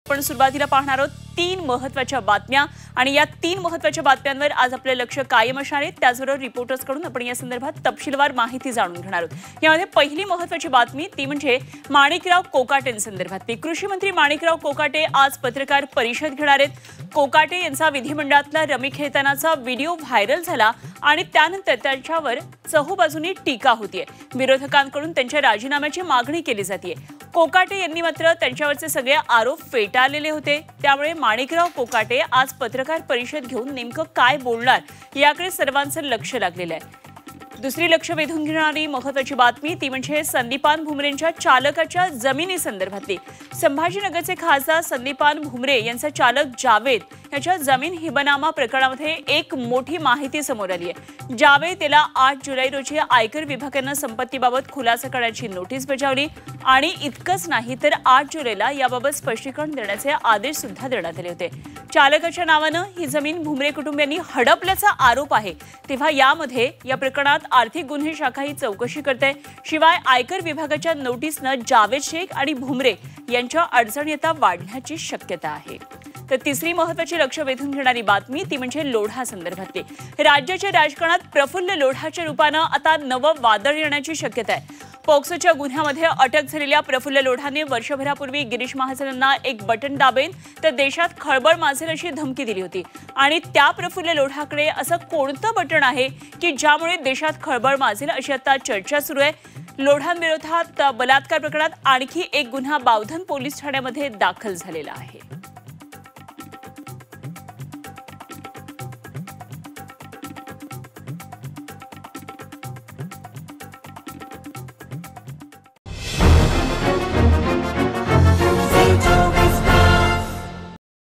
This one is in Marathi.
पण सुरुवातीला पाहणार आहोत 3 महत्त्वाच्या बातम्या आणि या 3 महत्त्वाच्या बातम्यांवर आज आपले लक्ष कायम असणार आहे। त्याचबरोबर रिपोर्टर्स कडून आपण या संदर्भात तपशीलवार माहिती जाणून घेणार आहोत। यामध्ये पहिली महत्त्वाची बातमी ती म्हणजे माणिकराव कोकाटेंसंदर्भातली। कृषी मंत्री माणिकराव कोकाटे आज पत्रकार परिषद घेणार आहेत। कोकाटे यांचा विधिमंडळातला रमी खेळतानाचा व्हिडिओ व्हायरल झाला आणि त्यानंतर त्यांच्यावर चहूबाजूंनी टीका होतीये। विरोधकांकडून त्यांच्या राजीनाम्याची मागणी केली जाते। कोकाटे यांनी मात्र त्यांच्यावरचे सगळे आरोप फेटाळलेले होते। त्यामुळे माणिकराव कोकाटे आज पत्रकार परिषद घेऊन नेमकं काय बोलणार याकडे सर्वांचं लक्ष लागलेलं आहे। दुसरी लक्ष वेधून घेणारी महत्त्वाची बातमी ती म्हणजे संदीपान भुमरेंच्या चालकाच्या जमिनी संदर्भातली। संभाजीनगरचे खासदार संदीपान भुमरे यांचा चालक जावेद याच्या जमीन हिबनामा प्रकरणामध्ये एक मोठी माहिती समोर आली आहे। जावेद याला 8 जुलै रोजी आयकर विभागाने संपत्तीबाबत खुलासा करण्याची नोटीस बजावली आणि इतकंच नाही तर 8 जुलैला याबाबत स्पष्टीकरण देण्याचे आदेश सुद्धा देण्यात आले होते। चालकाच्या नावाने ही जमीन भुमरे कुटुंबियांनी हडपल्याचा आरोप आहे। तेव्हा यामध्ये या प्रकरणात आर्थिक गुन्हे शाखा ही चौकशी करते। शिवाय आयकर विभागाच्या नोटीसने जावेद शेख आणि भुमरे यांच्या अडचणी आता वाढण्याची शक्यता आहे। तर तिसरी महत्त्वाची लक्ष वेधून घेणारी बातमी ती म्हणजे लोढा संदर्भातली। राज्याच्या राजकारणात प्रफुल्ल लोढाच्या रूपाने आता नवं वादळ येण्याची शक्यता आहे। पॉक्सोच्या गुन्ह्यामध्ये अटक झालेल्या प्रफुल्ल लोढाने वर्षभरापूर्वी गिरीश महाजनांना एक बटन दाबेन तर देशात खळबळ माजेल अशी धमकी दिली होती आणि त्या प्रफुल्ल लोढाकडे असं कोणतं बटन आहे की ज्यामुळे देशात खळबळ माजेल अशी आता चर्चा सुरू आहे। लोढांविरोधात बलात्कार प्रकरणात आणखी एक गुन्हा बावधन पोलीस ठाण्यामध्ये दाखल झालेला आहे।